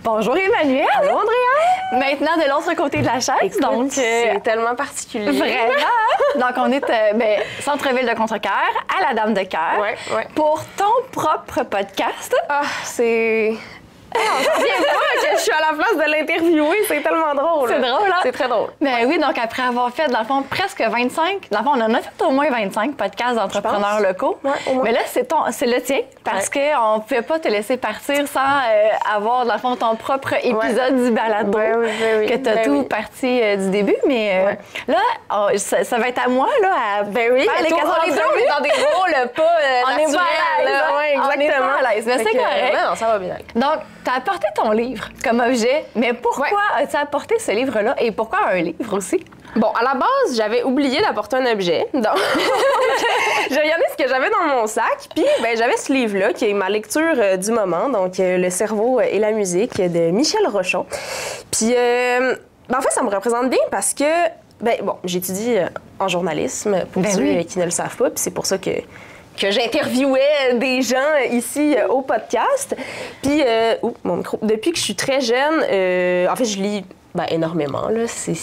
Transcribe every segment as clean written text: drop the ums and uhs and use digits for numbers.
Bonjour Emmanuelle. Allô Andrea. Maintenant de l'autre côté de la chaise. Écoute, donc c'est tellement particulier. Vraiment. Donc on est centre-ville de Contrecoeur à la Dame de Cœur pour ton propre podcast. Ah, c'est... on s'en vient pas que je suis à la place de l'interviewer, c'est tellement drôle. C'est drôle, hein? C'est très drôle. Ben oui, donc après avoir fait, dans le fond, presque 25, dans le fond, on en a fait au moins 25 podcasts d'entrepreneurs locaux. Ouais, au moins. Mais là, c'est le tien, parce qu'on ne pouvait pas te laisser partir sans avoir, dans le fond, ton propre épisode du balado, que tu as tout parti du début. Mais là, ça va être à moi, là, à faire les casseroles. On est dans des rôles pas on est pas à l'aise. Ouais, exactement. On est pas à l'aise, mais c'est correct. Non, ça va bien. Donc, tu as apporté ton livre comme objet, mais pourquoi as-tu apporté ce livre-là et pourquoi un livre aussi? Bon, à la base, j'avais oublié d'apporter un objet. Donc, j'ai regardé ce que j'avais dans mon sac. Puis, j'avais ce livre-là, qui est ma lecture du moment. Donc, Le cerveau et la musique de Michel Rochon. Puis, en fait, ça me représente bien parce que, j'étudie en journalisme, pour ceux qui ne le savent pas. Puis, c'est pour ça que j'interviewais des gens ici au podcast. Puis, mon micro. Depuis que je suis très jeune, en fait, je lis énormément. Là. Ça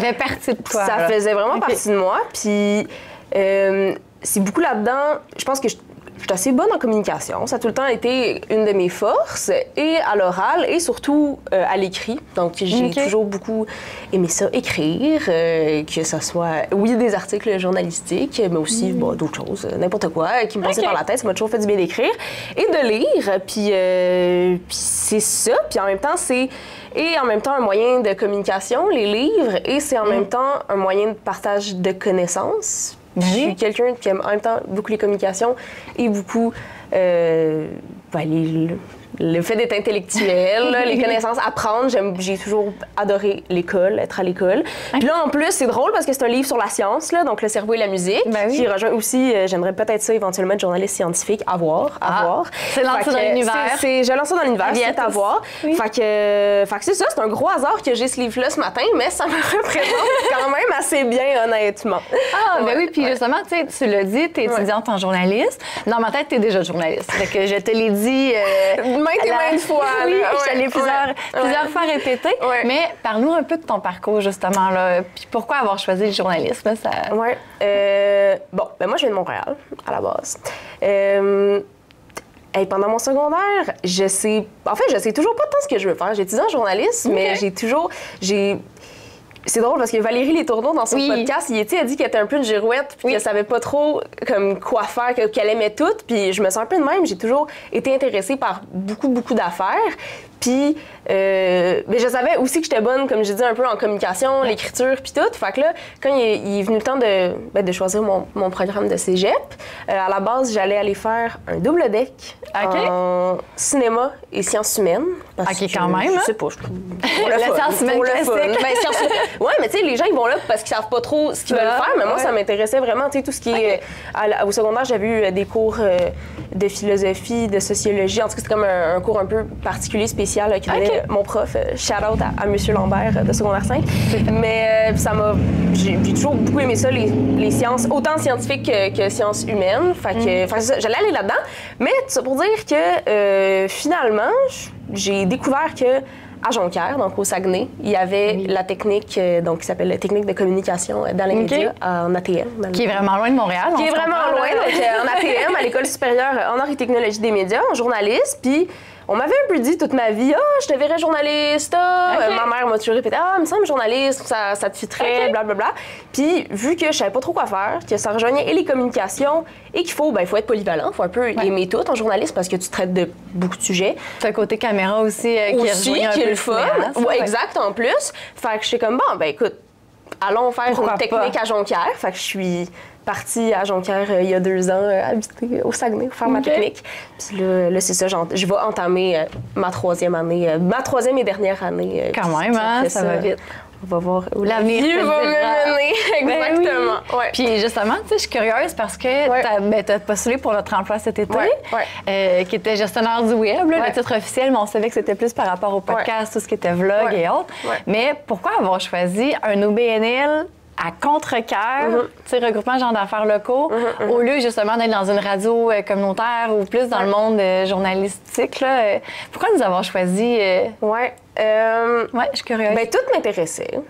fait partie de toi. Ça faisait vraiment partie de moi. Puis, c'est beaucoup là-dedans. Je pense que je suis assez bonne en communication. Ça a tout le temps été une de mes forces, et à l'oral, et surtout à l'écrit. Donc, j'ai toujours beaucoup aimé ça, écrire, que ce soit, des articles journalistiques, mais aussi d'autres choses, n'importe quoi qui me passait par la tête. Ça m'a toujours fait du bien d'écrire et de lire. Puis c'est ça. Puis en même temps, c'est un moyen de communication, les livres, et c'est en même temps un moyen de partage de connaissances. Je suis quelqu'un qui aime en même temps beaucoup les communications et beaucoup le fait d'être intellectuel, les connaissances, apprendre. J'ai toujours adoré l'école, être à l'école. Puis là, en plus, c'est drôle parce que c'est un livre sur la science, là, donc le cerveau et la musique, qui rejoint aussi, j'aimerais peut-être ça éventuellement être journaliste scientifique, à voir. C'est lancé dans l'univers. Je lance ça dans l'univers, c'est à voir. Fait que c'est ça, c'est un gros hasard que j'ai ce livre-là ce matin, mais ça me représente quand même assez bien, honnêtement. Oui, puis justement, tu l'as dit, tu es étudiante en journaliste. Dans ma tête, tu es déjà journaliste. Fait que je te l'ai dit... maintes fois. Oui, je l'ai plusieurs fois répété. Mais parle-nous un peu de ton parcours, justement, là. Puis pourquoi avoir choisi le journalisme? Moi, je viens de Montréal, à la base. Pendant mon secondaire, je sais toujours pas tant ce que je veux faire. J'étudie en journalisme, mais c'est drôle parce que Valérie Letourneau, dans son podcast, elle dit qu'elle était un peu une girouette puis qu'elle savait pas trop comme quoi faire, qu'elle aimait tout. Puis je me sens un peu de même. J'ai toujours été intéressée par beaucoup d'affaires. Puis je savais aussi que j'étais bonne, comme je dis, un peu en communication, l'écriture puis tout. Fait que là, quand il est venu le temps de choisir mon programme de cégep, à la base, j'allais aller faire un double deck en cinéma et sciences humaines. Parce que quand même, je sais pas, la science humaine classique. Oui, mais tu sais, les gens, ils vont là parce qu'ils savent pas trop ce qu'ils veulent faire, mais moi, ça m'intéressait vraiment, tu sais, tout ce qui est... Au secondaire, j'avais eu des cours de philosophie, de sociologie. En tout cas, c'était comme un cours un peu particulier, spécial, qui donnait mon prof. Shout-out à M. Lambert de secondaire 5. Mais j'ai toujours beaucoup aimé ça, les sciences, autant scientifiques que sciences humaines. Fait que j'allais aller là-dedans. Mais ça pour dire que, finalement, j'ai découvert que à Jonquière, donc au Saguenay, il y avait la technique qui s'appelle la technique de communication dans les médias en ATM. Qui est vraiment loin de Montréal. Qui est vraiment loin, donc en ATM, à l'École supérieure en arts et technologies des médias, en journaliste. Puis on m'avait un peu dit toute ma vie, je te verrais journaliste. Ma mère m'a toujours répété, il me semble journaliste, ça te fitterait, blablabla. Puis vu que je savais pas trop quoi faire, que ça rejoignait et les communications et qu'il faut être polyvalent, il faut un peu aimer tout en journaliste parce que tu traites de beaucoup de sujets. Tu as côté caméra aussi qui est le fun. Exact, en plus. Fait que je suis comme, écoute, allons faire une technique à Jonquière. Fait que je suis partie à Jonquière il y a 2 ans, habiter au Saguenay pour faire ma technique. Puis là c'est ça, je vais entamer ma 3e année, ma 3e et dernière année. Quand même, ça va vite. On va voir où l'avenir va me mener. Exactement. Puis justement, tu sais, je suis curieuse parce que tu as postulé pour notre emploi cet été, qui était gestionnaire du web. Le titre officiel, mais on savait que c'était plus par rapport au podcast, tout ce qui était vlog et autres. Mais pourquoi avoir choisi un OBNL à contre-cœur, tu sais, regroupement genre d'affaires locaux, au lieu justement d'être dans une radio communautaire ou plus dans le monde journalistique. Là, pourquoi nous avons choisi... Ouais, je suis curieuse. Bien, tout m'intéressait.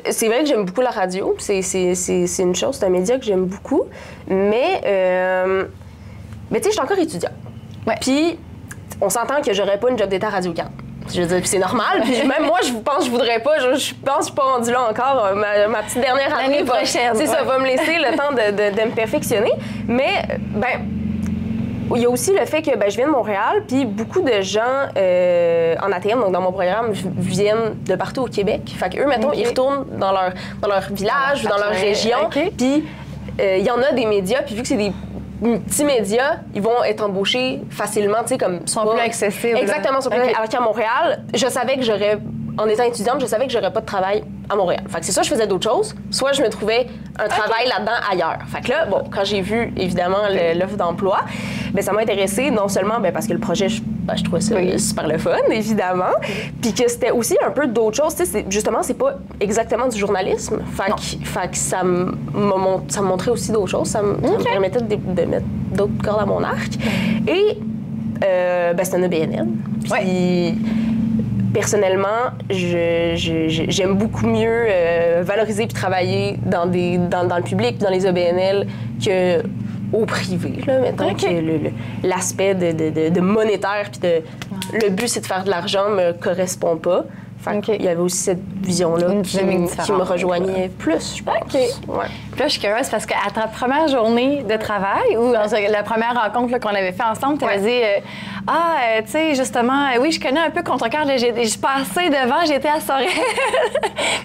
C'est vrai que j'aime beaucoup la radio. C'est une chose, c'est un média que j'aime beaucoup. Mais tu sais, je suis encore étudiant. Ouais. Puis, on s'entend que j'aurais pas une job d'état à Radio-Can. Je veux dire, puis c'est normal. Puis même moi, je pense que je voudrais pas. Je pense que je suis pas rendue là encore. Ma petite dernière année l'année prochaine. C'est ça, va me laisser le temps de me perfectionner. Mais, il y a aussi le fait que je viens de Montréal, puis beaucoup de gens en ATM, donc dans mon programme, viennent de partout au Québec. Fait qu'eux, mettons, ils retournent dans leur village ou dans leur région. Puis il y en a des médias, puis vu que c'est des petits médias, ils vont être embauchés facilement, tu sais, comme... Ils sont plus accessibles. Exactement, sont plus alors qu'à Montréal, je savais que j'aurais... En étant étudiante, je savais que j'aurais pas de travail à Montréal. Fait que c'est ça, je faisais d'autres choses. Soit je me trouvais un travail là-dedans ailleurs. Fait que là, quand j'ai vu, évidemment, l'offre d'emploi, ça m'a intéressée non seulement parce que le projet, je trouvais ça super le fun, évidemment, puis que c'était aussi un peu d'autres choses. Tu sais, justement, c'est pas exactement du journalisme. Fait que ça me montrait aussi d'autres choses. Ça me permettait de mettre d'autres cordes à mon arc. Et c'est un EBNL. Puis... Personnellement, j'aime beaucoup mieux valoriser puis travailler dans le public, dans les EBNL, qu'au privé, là, mettons, que l'aspect de monétaire puis le but, c'est de faire de l'argent, me correspond pas. Il y avait aussi cette vision-là qui me rejoignait plus, je pense. Ouais. Puis là, je suis curieuse parce qu'à ta première journée de travail, ou la première rencontre qu'on avait fait ensemble, tu avais dit tu sais, justement, oui, je connais un peu Contrecoeur. Je suis passée devant, j'étais à Sorel.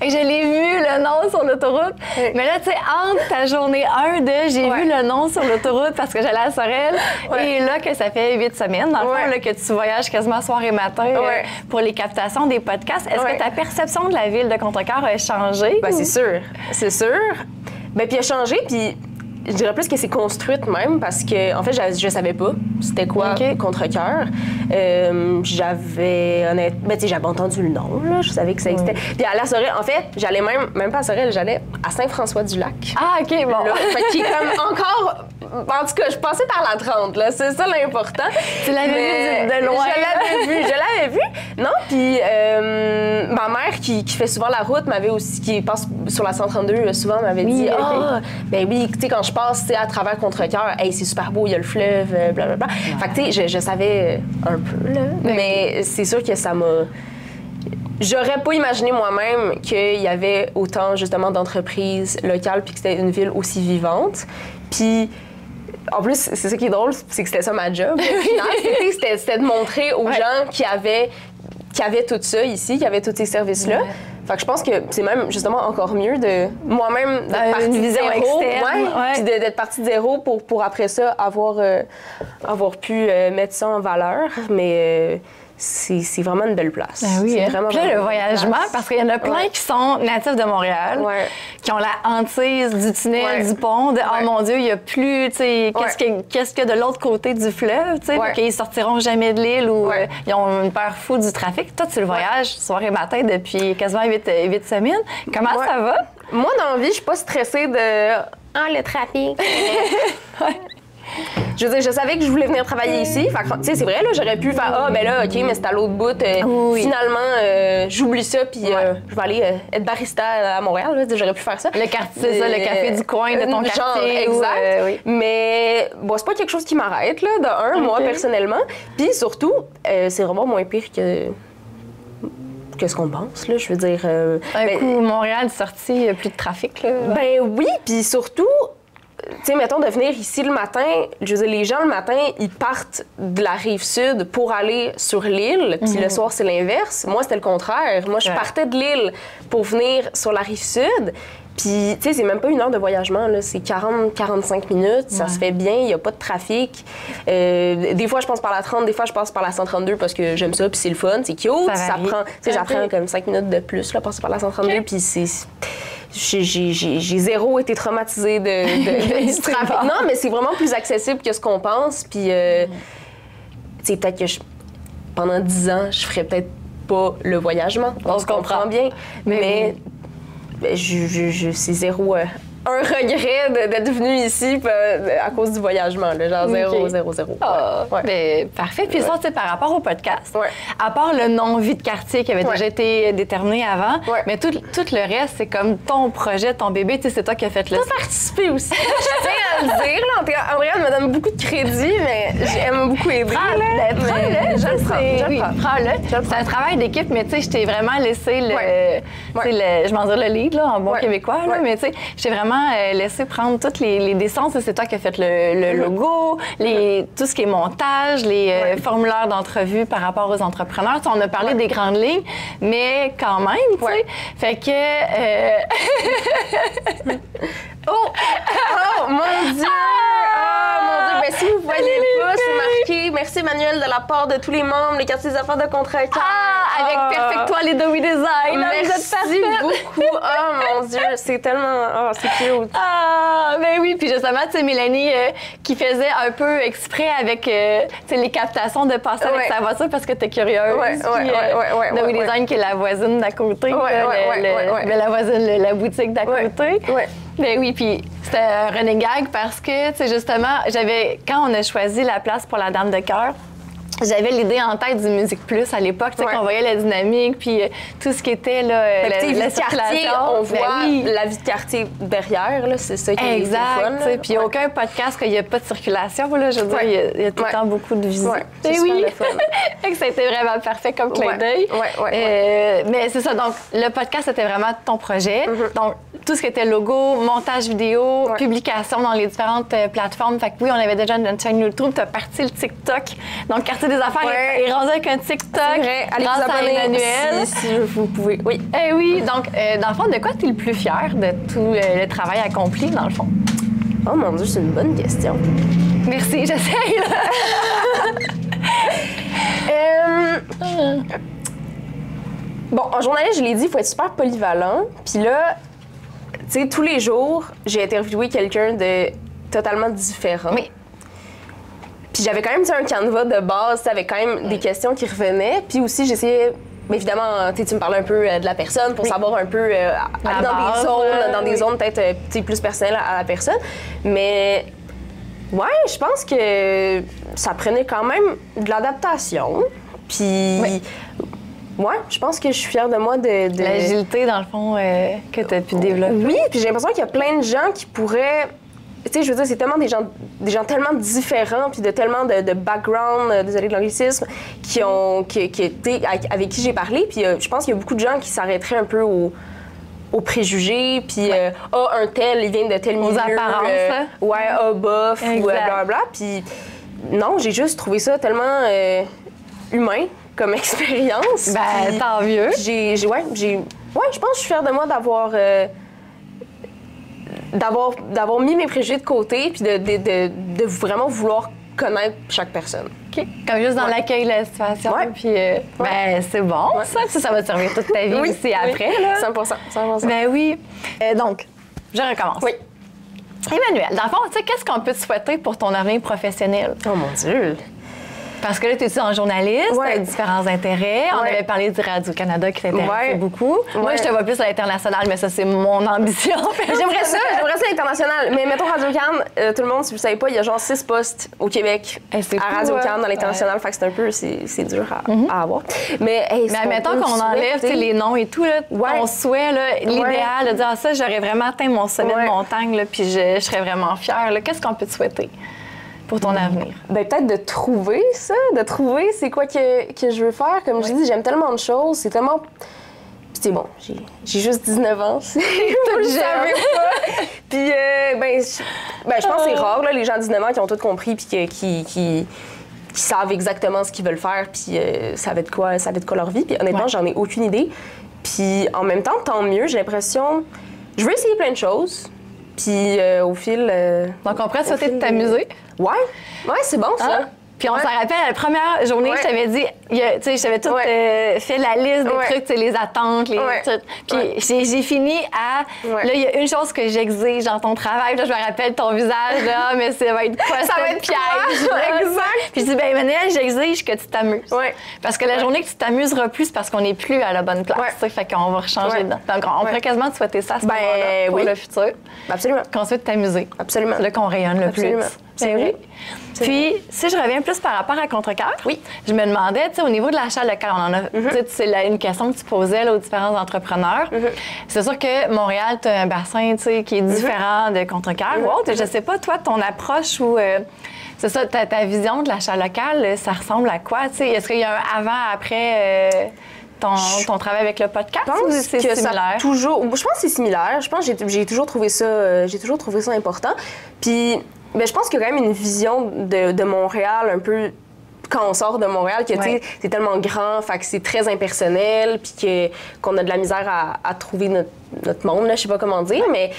Et je l'ai vu, le nom sur l'autoroute. Mais là, tu sais, entre ta journée 1 j'ai vu le nom sur l'autoroute parce que j'allais à Sorel. Et là, que ça fait 8 semaines, dans le fond, là, que tu voyages quasiment soir et matin pour les captations des podcasts. Est-ce que ta perception de la ville de Contrecoeur a changé? C'est sûr. C'est sûr. Puis elle a changé, puis je dirais plus que c'est construite même, parce que, en fait, je savais pas c'était quoi Contrecoeur. J'avais entendu le nom, là, je savais que ça existait. Puis à la Sorel, en fait, j'allais même pas à Sorel, j'allais à Saint-François-du-Lac. Ah, OK, bon. Là, fait qu'il est comme encore... En tout cas, je passais par la 30, là, c'est ça l'important. Tu l'avais vu de loin? Je l'avais vu. Non, puis ma mère, qui fait souvent la route, qui passe sur la 132, souvent m'avait dit oui, tu sais, quand je passe à travers Contrecoeur, c'est super beau, il y a le fleuve, blablabla. Fait que, tu sais, je savais un peu, là. Mais c'est sûr que ça m'a... J'aurais pas imaginé moi-même qu'il y avait autant, justement, d'entreprises locales puis que c'était une ville aussi vivante. Puis... En plus, c'est ça qui est drôle, c'est que c'était ça ma job. Au final, c'était de montrer aux gens qui avaient tout ça ici, qui avaient tous ces services-là. Fait que je pense que c'est même justement encore mieux de moi-même d'être partie de zéro, puis d'être partie de zéro pour après ça avoir pu mettre ça en valeur. Mais c'est vraiment une belle place. Oui, vraiment, puis là, le voyagement, parce qu'il y en a plein qui sont natifs de Montréal, qui ont la hantise du tunnel, du pont, de « Oh mon Dieu, il n'y a plus, tu sais, qu'est-ce qu'il y a de l'autre côté du fleuve, tu sais, qu'ils sortiront jamais de l'île ou ils ont une peur fou du trafic. » Toi, tu le voyages soir et matin depuis quasiment 8 semaines. Comment ça va? Moi, dans la vie, je suis pas stressée de « Ah, le trafic! » Je veux dire, je savais que je voulais venir travailler ici. Fait que, tu sais, c'est vrai, là, j'aurais pu faire mais c'est à l'autre bout. Finalement, j'oublie ça, puis je vais aller être barista à Montréal. Là, j'aurais pu faire ça. Le quartier, c'est ça, le café du coin de ton quartier. Exact. Mais c'est pas quelque chose qui m'arrête, là, de moi, personnellement. Puis surtout, c'est vraiment moins pire que ce qu'on pense, là, je veux dire. Montréal est sorti, il n'y a plus de trafic, là. Oui, puis surtout... Tu sais, mettons, de venir ici le matin, je veux dire, les gens, le matin, ils partent de la Rive-Sud pour aller sur l'île, puis le soir, c'est l'inverse. Moi, c'était le contraire. Moi, je partais de l'île pour venir sur la Rive-Sud, puis, tu sais, c'est même pas 1 heure de voyagement, là. C'est 40-45 minutes, ça se fait bien, il n'y a pas de trafic. Des fois, je passe par la 30, des fois, je passe par la 132 parce que j'aime ça, puis c'est le fun, c'est cute. Ça prend, tu sais, j'apprends comme 5 minutes de plus, là, passer par la 132, puis c'est... J'ai zéro été traumatisée du trafic. Non, mais c'est vraiment plus accessible que ce qu'on pense. Puis, tu sais, peut-être que pendant 10 ans, je ferais peut-être pas le voyagement. On se comprend bien. Mais c'est zéro... un regret d'être venue ici à cause du voyagement, là, genre 0. Mais parfait. Puis ça, c'est par rapport au podcast. À part le nom Vie de quartier qui avait déjà été déterminé avant, mais tout le reste, c'est comme ton projet, ton bébé, tu sais, c'est toi qui as fait le... Tu as participé aussi. Je tiens à le dire, là. Andréane me donne beaucoup de crédit, mais elle m'a beaucoup aidée. Prends-le. Prends-le. C'est un travail d'équipe, mais tu sais, je t'ai vraiment laissé je m'en dirais le lead, là, en bon québécois, là, mais tu sais, je t'ai vraiment laissé prendre toutes les décisions. C'est toi qui as fait le logo, tout ce qui est montage, les formulaires d'entrevue par rapport aux entrepreneurs. On a parlé des grandes lignes, mais quand même, tu sais. Fait que... Oh, mon Dieu! Ben, si vous voyez pas, c'est marqué « Merci Emmanuel de la part de tous les membres, les quartiers des affaires de Contrecœur. » Avec Perfectoile et Dowie Design. Merci beaucoup. Oh, mon Dieu, c'est tellement... Oh, c'est cute. Ben oui. Puis justement, tu sais, Mélanie qui faisait un peu exprès avec tu sais, les captations de passer avec sa voiture parce que t'es curieuse. Dowie Design qui est la voisine d'à côté. La voisine, la boutique d'à côté. Ben oui, puis c'était un running gag parce que, tu sais, justement, quand on a choisi la place pour la Dame de cœur, j'avais l'idée en tête du Musique Plus à l'époque, tu sais, qu'on voyait la dynamique, puis tout ce qui était, là, la circulation. On voit la vie de quartier derrière, là, c'est ça qui est fun. Exact, puis aucun podcast qu'il n'y a pas de circulation, là, je veux dire, il y a tout le temps beaucoup de visites. C'est super fun. Ça a été vraiment parfait comme clin d'œil. Mais c'est ça, donc le podcast, c'était vraiment ton projet. Donc, tout ce qui était logo, montage vidéo, publication dans les différentes plateformes. Fait que oui, on avait déjà notre chaîne YouTube, tu as parti le TikTok. Donc, Quartier des affaires est rendu avec un TikTok. C'est vrai, allez grâce vous abonner à Emmanuel. Si vous pouvez. Oui. Oui, donc, dans le fond, de quoi tu es le plus fier de tout le travail accompli, dans le fond? Oh mon Dieu, c'est une bonne question. Merci, j'essaye. Bon, en journaliste, je l'ai dit, il faut être super polyvalent. Puis là, tu sais, tous les jours, j'ai interviewé quelqu'un de totalement différent. Oui. Puis j'avais quand même un canevas de base, avec quand même des questions qui revenaient. Puis aussi, j'essayais, mais évidemment, tu me parlais un peu de la personne pour savoir un peu aller dans des zones peut-être plus personnelles à la personne. Mais ouais, je pense que ça prenait quand même de l'adaptation. Puis ouais, je pense que je suis fière de moi de... L'agilité, dans le fond, que tu as pu développer. Oui, puis j'ai l'impression qu'il y a plein de gens qui pourraient... Tu sais, je veux dire, c'est tellement des gens tellement différents, puis de tellement de background, désolé de l'anglicisme, avec qui j'ai parlé. Puis je pense qu'il y a beaucoup de gens qui s'arrêteraient un peu aux préjugés, puis un tel, il vient de tel milieu. Aux apparences. Bof, ou blablabla. Puis non, j'ai juste trouvé ça tellement humain comme expérience. Ben, tant mieux. Je pense que je suis fière de moi d'avoir mis mes préjugés de côté puis de vraiment vouloir connaître chaque personne. OK. Comme juste dans l'accueil de la situation. Puis, ben, c'est bon, ça va te servir toute ta vie aussi après. Là. 100%. Ben oui. Donc, je recommence. Oui. Emmanuel, dans le fond, tu sais, qu'est-ce qu'on peut te souhaiter pour ton avenir professionnel? Oh mon Dieu! Parce que là, tu es en journaliste, tu as différents intérêts. On avait parlé du Radio-Canada qui t'intéressait beaucoup. Moi, je te vois plus à l'international, mais ça, c'est mon ambition. J'aimerais ça à l'international. Mais mettons Radio-Can, tout le monde, si vous ne savez pas, il y a genre 6 postes au Québec à Radio-Can dans l'international. Fait que c'est un peu, c'est dur à avoir. Mais mettons qu'on enlève les noms et tout, là, ton souhait, l'idéal, de dire ça, j'aurais vraiment atteint mon sommet de montagne, là, puis je serais vraiment fière. Qu'est-ce qu'on peut te souhaiter pour ton avenir? Ben, peut-être de trouver ça, c'est quoi que je veux faire. Comme je dis, j'aime tellement de choses, c'est tellement... Puis c'est bon, j'ai juste 19 ans, je savais pas. Puis, je pense que c'est rare, là, les gens de 19 ans qui ont tout compris puis qui savent exactement ce qu'ils veulent faire puis ça va être quoi leur vie. Puis honnêtement, j'en ai aucune idée. Puis en même temps, tant mieux, j'ai l'impression... Je veux essayer plein de choses. Puis au fil... Donc, on pourrait souhaiter de t'amuser? Ouais, c'est bon, ça. Puis on s'en rappelle, la première journée, je t'avais dit, tu sais, je t'avais tout fait la liste des trucs, tu sais, les attentes, les trucs. Puis j'ai fini à, là, il y a une chose que j'exige dans ton travail. Là, je me rappelle ton visage, là, mais ça va être quoi? Ça va être piège. Exact. Puis je dis, ben Emmanuelle, j'exige que tu t'amuses. Parce que la journée que tu t'amuses plus, parce qu'on n'est plus à la bonne place. Fait qu'on va rechanger dedans. Donc, on pourrait quasiment te souhaiter ça à ce moment-là pour le futur. Absolument. Qu'ensuite t'amuser. Absolument. C'est là qu'on rayonne le plus. C'est vrai. Puis, si je reviens plus par rapport à Contrecœur, je me demandais, tu sais, au niveau de l'achat local, on en a, tu sais, c'est une question que tu posais là, aux différents entrepreneurs. C'est sûr que Montréal, tu as un bassin, tu sais, qui est différent de Contrecœur. Je sais pas, toi, ton approche ou... c'est ça, ta vision de l'achat local, ça ressemble à quoi? Tu sais, est-ce qu'il y a un avant, après ton travail avec le podcast? Je pense c'est que similaire? Je pense que c'est similaire. Je pense que j'ai toujours trouvé ça, important. Puis, ben, je pense qu'il y a quand même une vision de Montréal un peu quand on sort de Montréal, que c'est tellement grand, fait que c'est très impersonnel, puis qu'on a de la misère à trouver notre monde, là, je sais pas comment dire, mais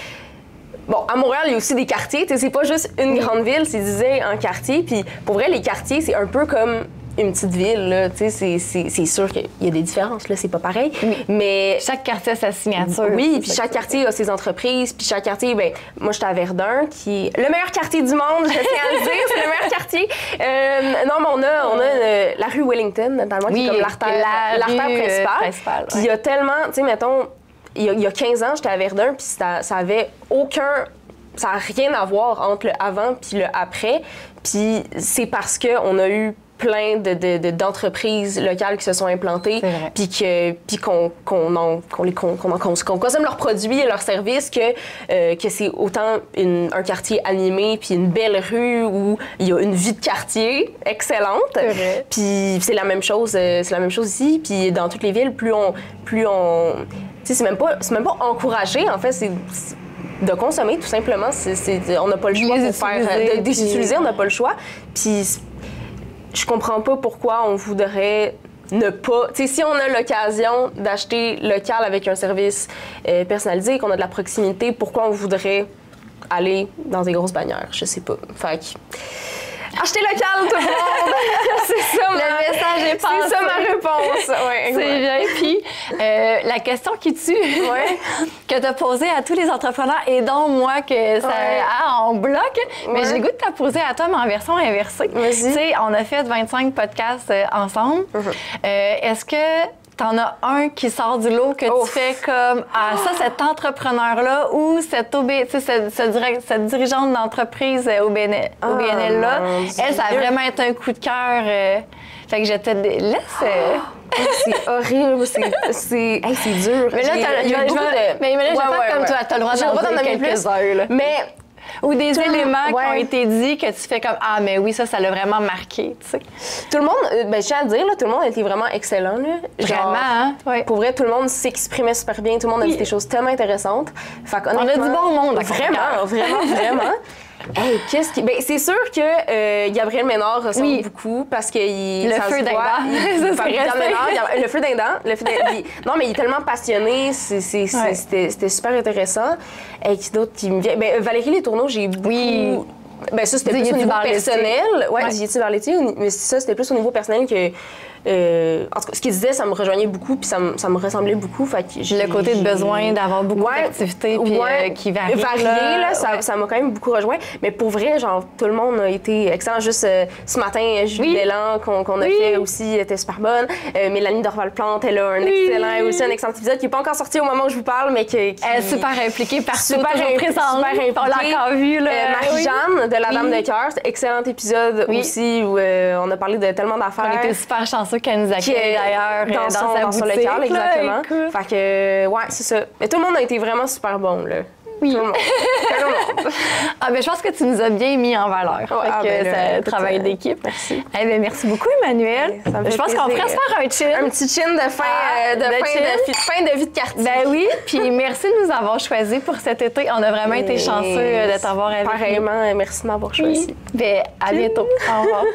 bon, à Montréal, il y a aussi des quartiers, c'est pas juste une grande ville, c'est divisé en quartiers, puis pour vrai, les quartiers, c'est un peu comme une petite ville, là, tu sais, c'est sûr qu'il y a des différences, là, c'est pas pareil, mais... Chaque quartier a sa signature. Oui, puis chaque quartier a ses entreprises, puis chaque quartier, ben moi, j'étais à Verdun, qui est le meilleur quartier du monde, je tiens à le dire, c'est le meilleur quartier. Non, mais on a la rue Wellington, notamment, qui est comme l'artère principale. Puis il y a tellement, tu sais, mettons, il y a 15 ans, j'étais à Verdun, puis ça avait aucun... Ça n'a rien à voir entre le avant puis le après, puis c'est parce qu'on a eu plein d'entreprises locales qui se sont implantées, puis qu'on consomme leurs produits et leurs services, que c'est autant un quartier animé, puis une belle rue où il y a une vie de quartier excellente. Puis c'est la même chose ici, puis dans toutes les villes, plus on tu sais, c'est même pas encouragé, en fait, c'est de consommer, tout simplement. On n'a pas le choix d'utiliser, on n'a pas le choix. Puis je comprends pas pourquoi on voudrait ne pas... Tu sais, si on a l'occasion d'acheter local avec un service personnalisé, qu'on a de la proximité, pourquoi on voudrait aller dans des grosses bannières? Je sais pas. Fait que... Acheter local, tout le monde! C'est ça, le message est passé. C'est ça ma réponse. Ouais, c'est bien. Puis, la question qui tue, que tu as posée à tous les entrepreneurs, et dont moi, que ça en bloc, mais j'ai le goût de te la poser à toi, mais en version inversée. Tu sais, on a fait 25 podcasts ensemble. Est-ce que t'en as un qui sort du lot que tu fais comme cet entrepreneur-là ou cette dirigeante d'entreprise au BNL-là, elle, ça a vraiment été un coup de cœur. Fait que je te laisse. C'est horrible, c'est dur. Mais là, je vais faire comme toi, t'as le droit d'en nommer quelques-uns. Mais... Ou des éléments qui ont été dits que tu fais comme « Ah, mais oui, ça l'a vraiment marqué, tu sais. » Tout le monde, ben, je tiens à le dire, là, tout le monde a été vraiment excellent. Là. Vraiment, hein? Pour vrai, tout le monde s'exprimait super bien. Tout le monde a dit des choses tellement intéressantes. Fait on a du bon monde. Vraiment. Hey, ben, c'est sûr que Gabriel Ménard ressemble beaucoup parce que le feu d'un dent. Le feu d'un dent. Non, mais il est tellement passionné. C'était super intéressant. Et qui d'autre qui me vient? Ben, Valérie Letourneau, j'ai beaucoup... Ben ça, c'était plus au niveau personnel. J'y vers l'été, mais ça, c'était plus au niveau personnel que... en tout cas, ce qu'il disait, ça me rejoignait beaucoup, puis ça me ressemblait beaucoup. Fait que le côté de besoin d'avoir beaucoup d'activités qui varient. Là, ça m'a quand même beaucoup rejoint. Mais pour vrai, genre, tout le monde a été excellent. Juste ce matin, Julie Bélan, qu'on a fait aussi, était super bonne. Mélanie Dorval-Plante, elle a un excellent épisode qui n'est pas encore sorti au moment où je vous parle, mais qui elle est super impliquée partout, super présente. On l'a encore vu. Marie-Jeanne de La Dame de Cœur, c'était un excellent épisode aussi où on a parlé de tellement d'affaires. On était super chanceux qu'elle nous accueille d'ailleurs dans sa boutique. Local, exactement. Fait que, c'est ça. Mais tout le monde a été vraiment super bon, là. Oui. Tout le monde. Ben, je pense que tu nous as bien mis en valeur. C'est un travail d'équipe. Merci. Merci beaucoup, Emmanuelle. Je pense qu'on pourrait se faire un chin. Un petit chin de fin de vie de quartier. Ben oui. Puis merci de nous avoir choisis pour cet été. On a vraiment été chanceux de t'avoir avec nous. Pareillement, merci de m'avoir choisi. Ben, à bientôt. Au revoir.